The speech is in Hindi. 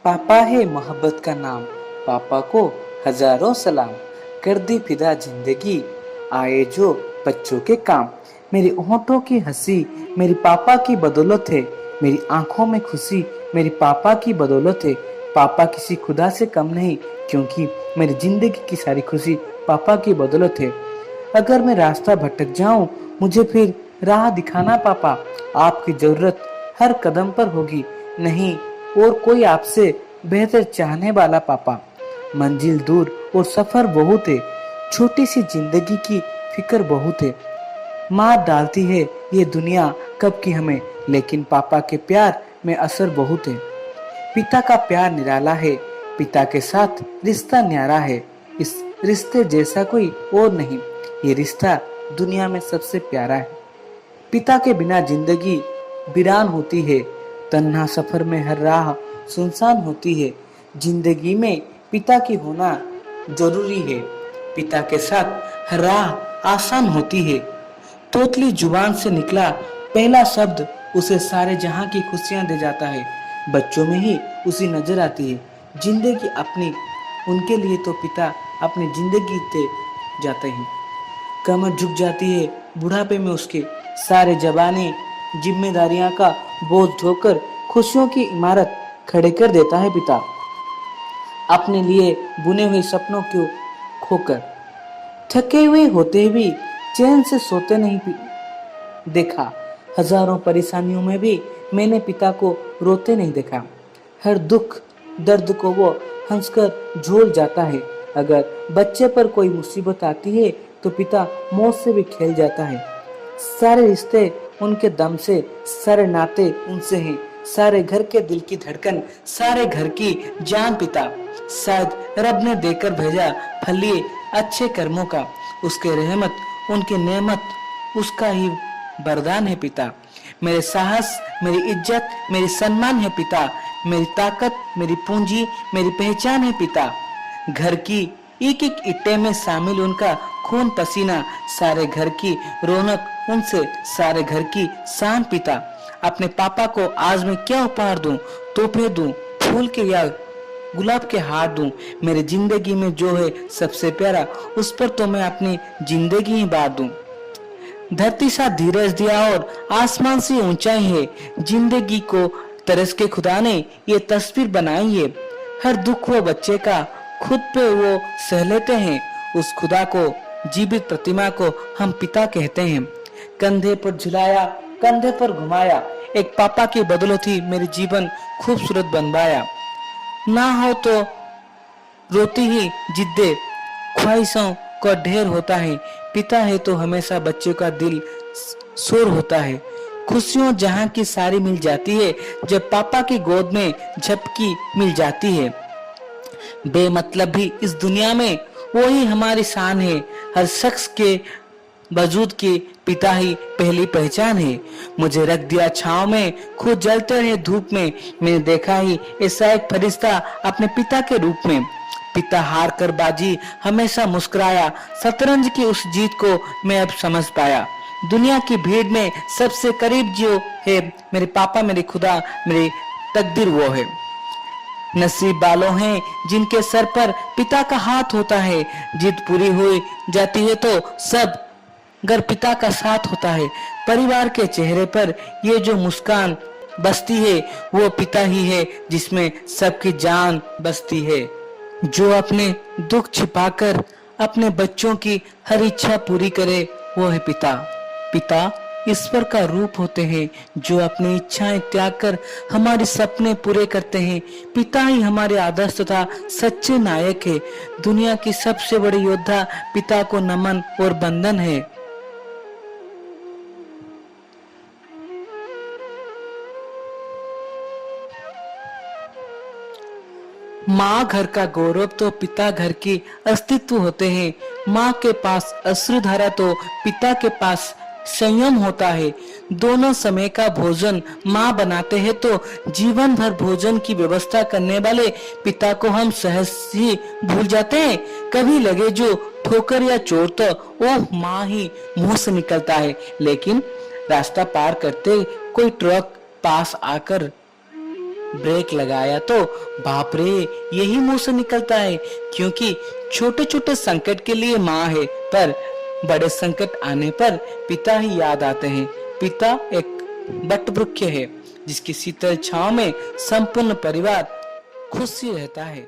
पापा है मोहब्बत का नाम, पापा को हजारों सलाम। कर दी फिदा जिंदगी, आए जो बच्चों के काम। मेरी होठों की हंसी मेरी पापा की बदौलत है, मेरी आंखों में खुशी मेरी पापा की बदौलत है। पापा किसी खुदा से कम नहीं, क्योंकि मेरी जिंदगी की सारी खुशी पापा की बदौलत है। अगर मैं रास्ता भटक जाऊं, मुझे फिर राह दिखाना पापा। आपकी जरूरत हर कदम पर होगी, नहीं और कोई आपसे बेहतर चाहने वाला पापा। मंजिल दूर और सफर बहुत है, छोटी सी जिंदगी की फिक्र बहुत है। माँ डालती है ये दुनिया कब की हमें, लेकिन पापा के प्यार में असर बहुत है। पिता का प्यार निराला है, पिता के साथ रिश्ता न्यारा है। इस रिश्ते जैसा कोई और नहीं, ये रिश्ता दुनिया में सबसे प्यारा है। पिता के बिना जिंदगी वीरान होती है, तन्हा सफर में हर राह सुनसान होती है। जिंदगी में पिता की होना जरूरी है, पिता के साथ हर राह आसान होती है। तोतली जुबान से निकला पहला शब्द उसे सारे जहां की खुशियां दे जाता है। बच्चों में ही उसी नजर आती है जिंदगी अपनी, उनके लिए तो पिता अपनी जिंदगी दे जाते हैं। कमर झुक जाती है बुढ़ापे में उसके, सारे जवानी जिम्मेदारियां का बोझ ढोकर खुशियों की इमारत खड़े कर देता है पिता, अपने लिए बुने हुए सपनों को खोकर। थके हुए होते भी चैन से सोते नहीं देखा, हजारों परेशानियों में भी मैंने पिता को रोते नहीं देखा। हर दुख दर्द को वो हंसकर झोल जाता है। अगर बच्चे पर कोई मुसीबत आती है तो पिता मौत से भी खेल जाता है। सारे रिश्ते उनके दम से, सारे नाते उनसे हैं, सारे घर के दिल की धड़कन, सारे घर की जान पिता। शायद रब ने देकर भेजा फल ये अच्छे कर्मों का, उसके रहमत उनकी नेमत उसका ही वरदान है पिता। मेरे साहस मेरी इज्जत मेरी सम्मान है पिता, मेरी ताकत मेरी पूंजी मेरी पहचान है पिता। घर की एक एक ईंटे में शामिल उनका खून पसीना, सारे घर की रौनक उनसे, सारे घर की शान पिता। अपने पापा को आज मैं क्या उपहार दूं, तोहफे दूं, फूल के या गुलाब के हार दूं। मेरी जिंदगी में जो है सबसे प्यारा, उस पर तो मैं अपनी जिंदगी ही बार दूं। धरती सा धीरज दिया और आसमान से ऊंचाई है, जिंदगी को तरस के खुदा ने ये तस्वीर बनाई है। हर दुख वो बच्चे का खुद पे वो सह लेते हैं, उस खुदा को जीवित प्रतिमा को हम पिता कहते हैं। कंधे पर झुलाया कंधे पर घुमाया, एक पापा की बदौलत ही मेरी जीवन खूबसूरत बनवाया। ना हो तो रोती ही जिद्दे ख्वाहिशों का ढेर होता है, पिता है तो हमेशा बच्चों का दिल शोर होता है। खुशियों जहां की सारी मिल जाती है, जब पापा की गोद में झपकी मिल जाती है। बेमतलब भी इस दुनिया में वही हमारी शान है, हर शख्स के वजूद की पिता ही पहली पहचान है। मुझे रख दिया छांव में, खुद जलते रहे धूप में, मैंने देखा ही ऐसा एक फरिश्ता अपने पिता के रूप में। पिता हार कर बाजी हमेशा मुस्कुराया, शतरंज की उस जीत को मैं अब समझ पाया। दुनिया की भीड़ में सबसे करीब जो है मेरे पापा, मेरे खुदा, मेरी तकदीर वो है। नसीब वालों हैं जिनके सर पर पिता का हाथ होता है, जीत पूरी हो जाती है तो सब घर पिता का साथ होता है। परिवार के चेहरे पर ये जो मुस्कान बसती है वो पिता ही है, जिसमें सबकी जान बसती है। जो अपने दुख छिपाकर अपने बच्चों की हर इच्छा पूरी करे वो है पिता। पिता ईश्वर का रूप होते हैं, जो अपनी इच्छाएं त्याग कर हमारे सपने पूरे करते हैं। पिता ही हमारे आदर्श तथा सच्चे नायक है। दुनिया की सबसे बड़ी योद्धा पिता को नमन और बंदन है। माँ घर का गौरव तो पिता घर की अस्तित्व होते हैं। माँ के पास अश्रुधारा तो पिता के पास संयम होता है। दोनों समय का भोजन माँ बनाते हैं तो जीवन भर भोजन की व्यवस्था करने वाले पिता को हम सहज ही भूल जाते हैं। कभी लगे जो ठोकर या चोट तो ओह माँ ही मुंह से निकलता है, लेकिन रास्ता पार करते कोई ट्रक पास आकर ब्रेक लगाया तो बाप रे यही मुंह से निकलता है, क्योंकि छोटे छोटे संकट के लिए माँ है, पर बड़े संकट आने पर पिता ही याद आते हैं। पिता एक वट वृक्ष है जिसकी शीतल छांव में संपूर्ण परिवार खुशी रहता है।